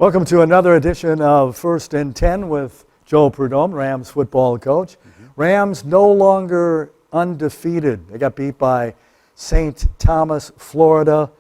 Welcome to another edition of First and 10 with Joe Prud'homme, Rams football coach. Rams no longer undefeated. They got beat by St. Thomas, Florida,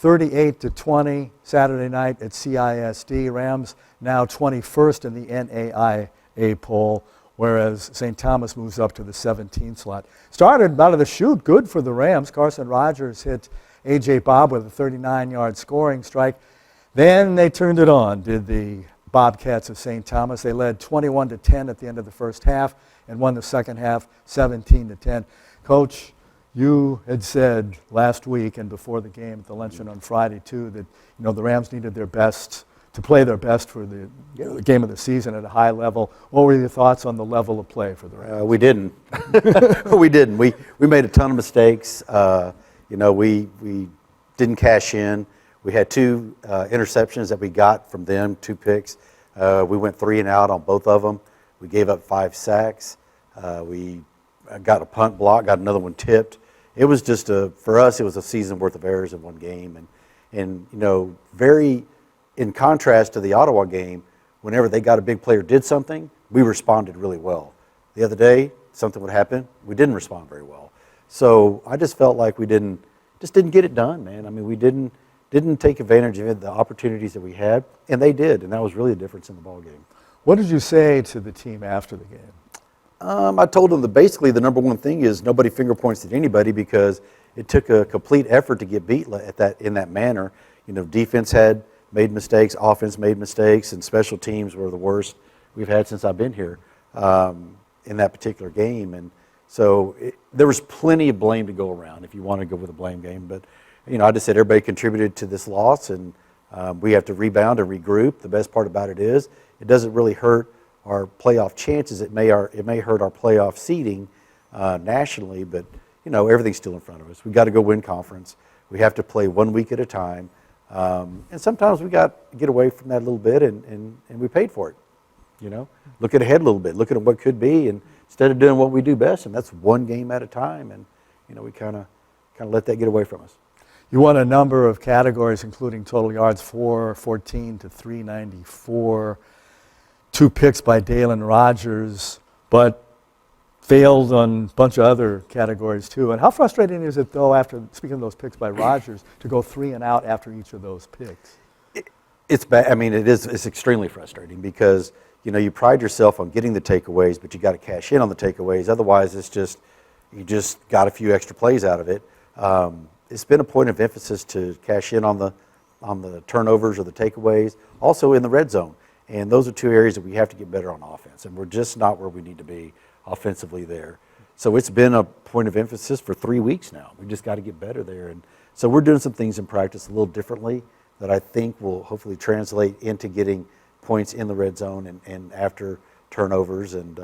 38-20 Saturday night at CISD. Rams now 21st in the NAIA poll, whereas St. Thomas moves up to the 17th slot. Started out of the chute good for the Rams. Carson Rogers hit A.J. Bob with a 39-yard scoring strike. Then they turned it on, did the Bobcats of St. Thomas. They led 21-10 at the end of the first half and won the second half 17-10. Coach, you had said last week and before the game at the luncheon on Friday too that the Rams needed their best to play their best for the game of the season at a high level. What were your thoughts on the level of play for the Rams? We didn't. We didn't. We made a ton of mistakes. We didn't cash in. We had two interceptions that we got from them, 2 picks. We went 3 and out on both of them. We gave up 5 sacks. We got a punt block, got another one tipped. It was just for us, it was a season worth of errors in one game. And very in contrast to the Ottawa game, whenever they got a big player did something, we responded really well. The other day, something would happen, we didn't respond very well. So I just felt like we didn't get it done, man. I mean, we didn't take advantage of the opportunities that we had, and they did, and that was really the difference in the ball game. What did you say to the team after the game? I told them that basically the number one thing is nobody finger points at anybody because it took a complete effort to get beat in that manner. Defense had made mistakes, offense made mistakes, and special teams were the worst we've had since I've been here in that particular game. And so there was plenty of blame to go around if you want to go with a blame game, but I just said everybody contributed to this loss, and we have to rebound and regroup. The best part about it is it doesn't really hurt our playoff chances. It may hurt our playoff seeding nationally, but everything's still in front of us. We got to go win conference. We have to play 1 week at a time, and sometimes we got to get away from that a little bit, and we paid for it. Look ahead a little bit. Look at what could be, and instead of doing what we do best, and that's one game at a time, and we kind of let that get away from us. You won a number of categories, including total yards, 414 to 394, 2 picks by Dalen Rogers, but failed on a bunch of other categories too. And how frustrating is it, though, after speaking of those picks by Rogers, to go 3 and out after each of those picks? It's bad. I mean, it's extremely frustrating because you pride yourself on getting the takeaways, but you got to cash in on the takeaways. Otherwise, you just got a few extra plays out of it. It's been a point of emphasis to cash in on the turnovers or the takeaways, also in the red zone. And those are 2 areas that we have to get better on offense, and we're just not where we need to be offensively there. So it's been a point of emphasis for 3 weeks now. We just got to get better there. And so we're doing some things in practice a little differently that I think will hopefully translate into getting points in the red zone and after turnovers. And,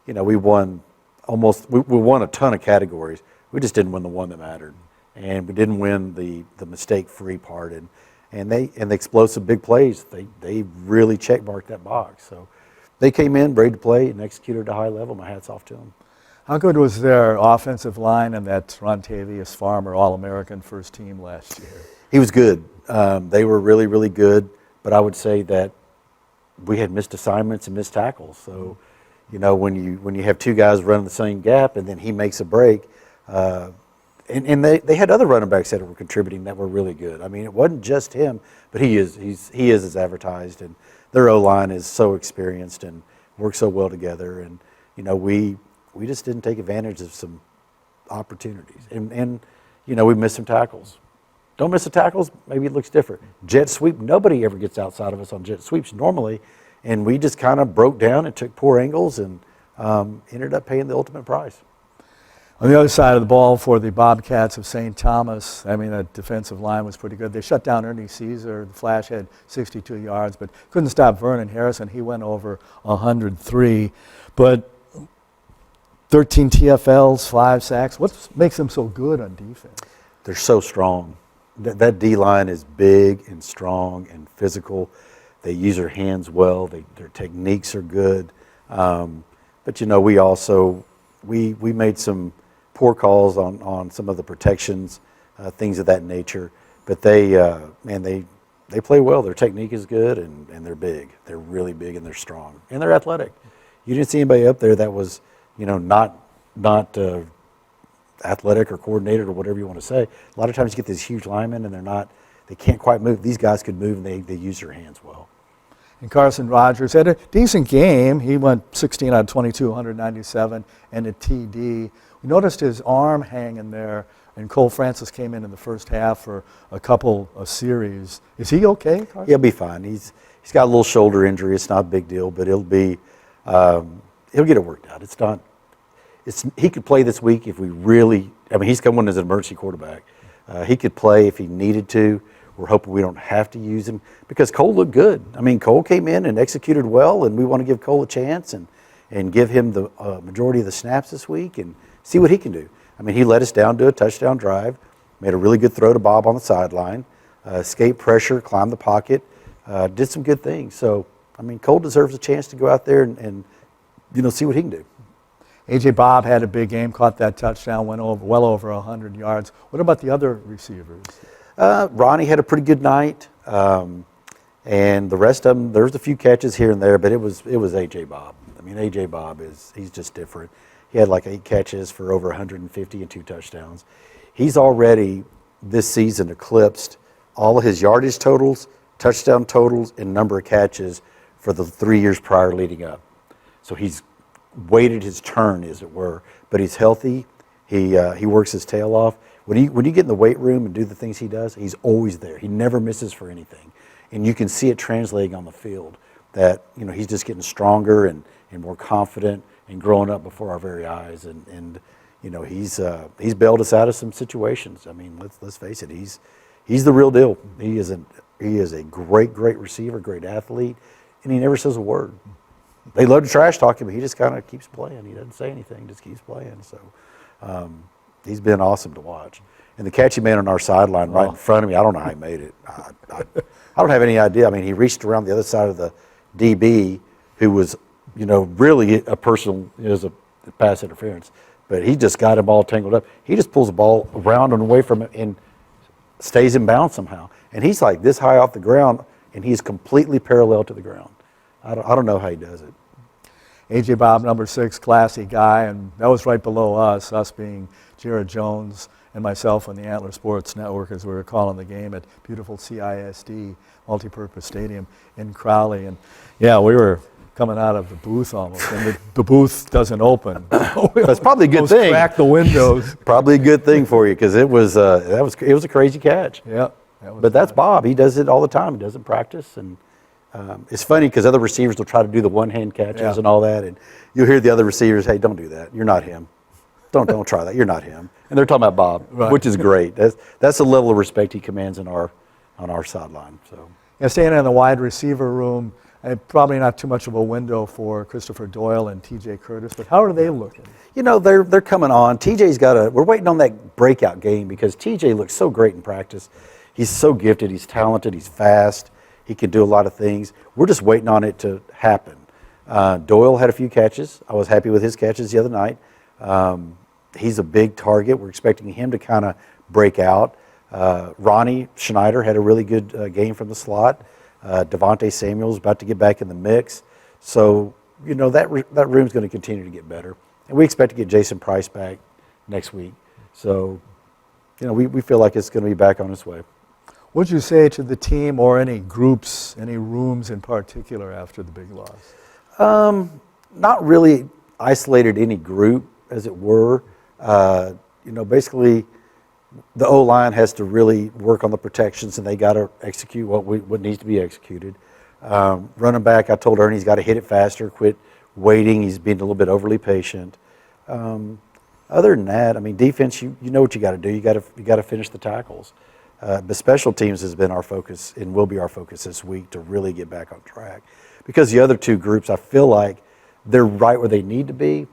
we won we won a ton of categories. We just didn't win the one that mattered. And we didn't win the mistake-free part, and the explosive big plays. They really checkmarked that box. So they came in, ready to play, and executed at a high level. My hat's off to them. How good was their offensive line and that Rontavious Farmer All-American first team last year? He was good. They were really, really good. But I would say that we had missed assignments and missed tackles. So, when you have 2 guys running the same gap and then he makes a break. And they had other running backs that were contributing that were really good. I mean, it wasn't just him, but he is as advertised, and their O-line is so experienced and works so well together. And we just didn't take advantage of some opportunities, and we missed some tackles. Don't miss the tackles, maybe it looks different. Jet sweep, nobody ever gets outside of us on jet sweeps normally, and we just kind of broke down and took poor angles and ended up paying the ultimate price. On the other side of the ball for the Bobcats of St. Thomas, I mean, that defensive line was pretty good. They shut down Ernie Caesar. The Flash had 62 yards, but couldn't stop Vernon Harrison. He went over 103. But 13 TFLs, 5 sacks. What makes them so good on defense? They're so strong. That D-line is big and strong and physical. They use their hands well. Their techniques are good. But, we also we made some poor calls on some of the protections, things of that nature. But they they play well. Their technique is good, and they're big. They're really big, and they're strong, and they're athletic. You didn't see anybody up there that was, not athletic or coordinated or whatever you want to say. A lot of times you get these huge linemen, and they can't quite move. These guys could move, and they use their hands well. And Carson Rogers had a decent game. He went 16 out of 22, 197, and a TD. We noticed his arm hanging there, and Cole Francis came in the first half for a couple of series. Is he okay, Carson? He'll be fine. He's got a little shoulder injury. It's not a big deal, but he'll get it worked out. He could play this week if we really. I mean, he's coming as an emergency quarterback. He could play if he needed to. We're hoping we don't have to use him because Cole looked good. I mean, Cole came in and executed well, and we want to give Cole a chance and give him the majority of the snaps this week and see what he can do. I mean, he led us down to a touchdown drive, made a really good throw to Bob on the sideline, escaped pressure, climbed the pocket, did some good things. So, I mean, Cole deserves a chance to go out there and see what he can do. A.J. Bob had a big game, caught that touchdown, went well over 100 yards. What about the other receivers? Ronnie had a pretty good night, and the rest of them, there's a few catches here and there, but it was A.J. Bob. I mean, A.J. Bob he's just different. He had like 8 catches for over 150 and 2 touchdowns. He's already this season eclipsed all of his yardage totals, touchdown totals, and number of catches for the 3 years prior leading up. So he's waited his turn, as it were, but he's healthy. He works his tail off. When you get in the weight room and do the things he does, he's always there. He never misses for anything. And you can see it translating on the field that, he's just getting stronger and more confident and growing up before our very eyes. And he's bailed us out of some situations. I mean, let's face it, he's the real deal. He is a great receiver, great athlete, and he never says a word. They love to trash talk him, but he just kind of keeps playing. He doesn't say anything, just keeps playing. So he's been awesome to watch. And the catch he made on our sideline right in front of me, I don't know how he made it. I don't have any idea. I mean, he reached around the other side of the DB, who was, really a personal, is a pass interference. But he just got him all tangled up. He just pulls the ball around and away from it and stays in bounds somehow. And he's like this high off the ground, and he's completely parallel to the ground. I don't know how he does it. A.J. Bob, number 6, classy guy, and that was right below us being Jared Jones and myself on the Antler Sports Network as we were calling the game at beautiful CISD multipurpose stadium in Crowley. And yeah, we were coming out of the booth almost, and the booth doesn't open. That's probably a good thing. Crack the windows. Probably a good thing for you because it was a crazy catch. Yeah, but that's Bob. He does it all the time. He does it in practice, and it's funny because other receivers will try to do the one-hand catches and all that, and you'll hear the other receivers, "Hey, don't do that. You're not him. Don't try that. You're not him." And they're talking about Bob, right, which is great. That's the level of respect he commands on our sideline. So, yeah, staying in the wide receiver room, probably not too much of a window for Christopher Doyle and T.J. Curtis, but how are they looking? They're coming on. TJ's we're waiting on that breakout game because TJ looks so great in practice. He's so gifted. He's talented. He's fast. He can do a lot of things. We're just waiting on it to happen. Doyle had a few catches. I was happy with his catches the other night. He's a big target. We're expecting him to kind of break out. Ronnie Schneider had a really good game from the slot. Devontae Samuel's about to get back in the mix. So, that room's going to continue to get better. And we expect to get Jason Price back next week. So, we feel like it's going to be back on its way. What would you say to the team or any groups, any rooms in particular after the big loss? Not really isolated any group, as it were. Basically, the O-line has to really work on the protections, and they got to execute what needs to be executed. Running back, I told Ernie he's got to hit it faster, quit waiting. He's being a little bit overly patient. Other than that, I mean, defense, you know what you got to do. You got to finish the tackles. But special teams has been our focus and will be our focus this week to really get back on track. Because the other two groups, I feel like they're right where they need to be,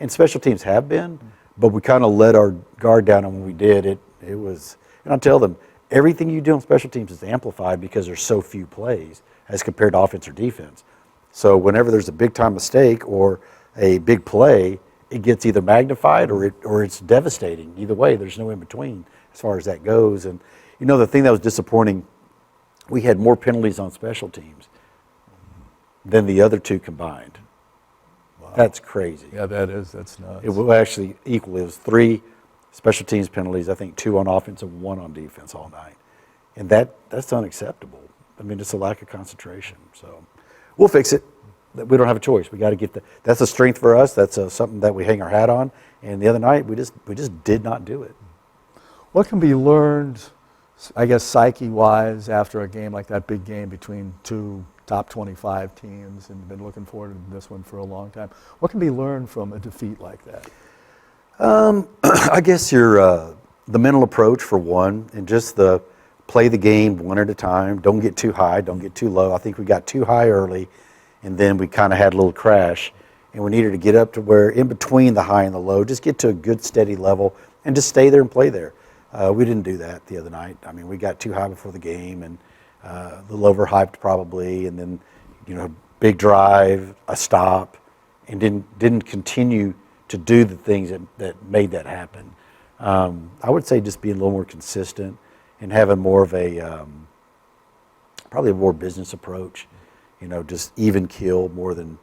and special teams have been, but we kind of let our guard down, and when we did, it was, and I tell them, everything you do on special teams is amplified because there's so few plays as compared to offense or defense. So whenever there's a big-time mistake or a big play, it gets either magnified or it's devastating. Either way, there's no in-between as far as that goes. And the thing that was disappointing we had more penalties on special teams than the other two combined. Wow. That's crazy. Yeah, that's nuts. It was actually equal. It was 3 special teams penalties, I think 2 on offense and 1 on defense all night. And that's unacceptable. I mean, it's a lack of concentration. So we'll fix it. We don't have a choice. We got to get that's a strength for us. That's something that we hang our hat on. And the other night, we just did not do it. What can be learned, I guess, psyche-wise after a game like that, big game between 2 top 25 teams, and been looking forward to this one for a long time? What can be learned from a defeat like that? I guess the mental approach for one, and just play the game one at a time. Don't get too high, don't get too low. I think we got too high early, and then we kind of had a little crash, and we needed to get up to where in between the high and the low, just get to a good steady level and just stay there and play there. We didn't do that the other night. I mean, we got too high before the game and a little overhyped probably, and then big drive, a stop, and didn't continue to do the things that made that happen. I would say just being a little more consistent and having more of probably a more business approach, just even kill more than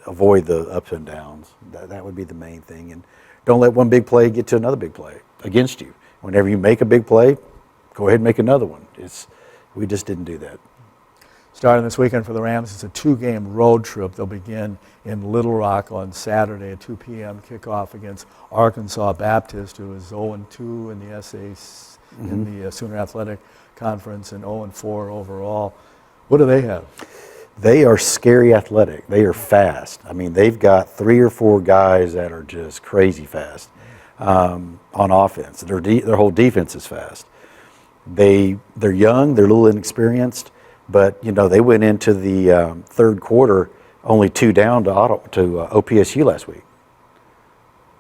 avoid the ups and downs. That would be the main thing. And don't let one big play get to another big play against you. Whenever you make a big play, go ahead and make another one. We just didn't do that. Starting this weekend for the Rams, it's a 2-game road trip. They'll begin in Little Rock on Saturday at 2 p.m. kickoff against Arkansas Baptist, who is 0-2 in the SAC, in the Sooner Athletic Conference, and 0-4 overall. What do they have? They are scary athletic. They are fast. I mean, they've got 3 or 4 guys that are just crazy fast on offense. Their whole defense is fast. They're young. They're a little inexperienced. But, they went into the third quarter only 2 down to OPSU last week.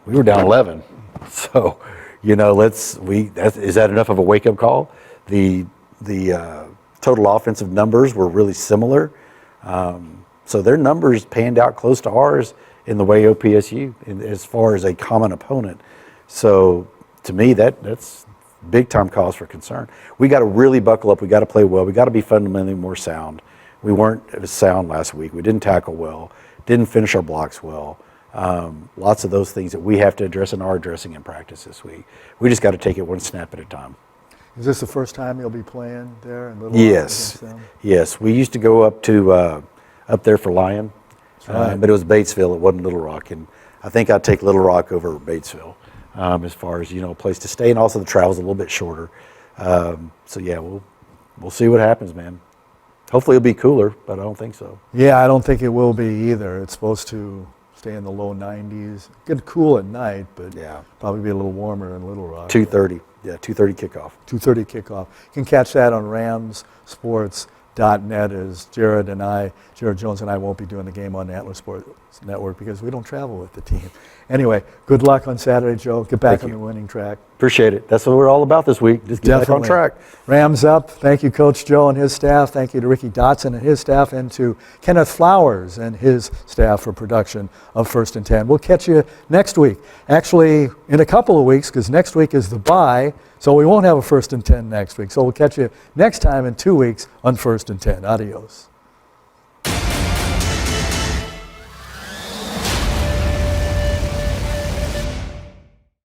We were down 11. So, is that enough of a wake-up call? The total offensive numbers were really similar. So their numbers panned out close to ours in the way OPSU, as far as a common opponent. So, to me, that's big time cause for concern. We got to really buckle up. We got to play well. We got to be fundamentally more sound. We weren't as sound last week. We didn't tackle well. Didn't finish our blocks well. Lots of those things that we have to address and are addressing in practice this week. We just got to take it one snap at a time. Is this the first time you'll be playing there in Little Rock? Yes. We used to go up there for Lyon, but it was Batesville. It wasn't Little Rock, and I think I'd take Little Rock over Batesville. As far as a place to stay, and also the travel's a little bit shorter. So yeah, we'll see what happens, man. Hopefully it'll be cooler, but I don't think so. Yeah, I don't think it will be either. It's supposed to stay in the low 90s. Get cool at night, but probably be a little warmer in Little Rock. 2:30, 2:30 kickoff. 2:30 kickoff. You can catch that on ramsports.net as Jared Jones and I won't be doing the game on the Antler Sports Network because we don't travel with the team. Anyway, good luck on Saturday, Joe. Get back on the winning track. Appreciate it. That's what we're all about this week. Just get back on track. Rams up. Thank you, Coach Joe and his staff. Thank you to Ricky Dotson and his staff, and to Kenneth Flowers and his staff for production of First and 10. We'll catch you next week. Actually, in a couple of weeks, because next week is the bye, so we won't have a First and 10 next week. So we'll catch you next time in 2 weeks on First and 10. Adios.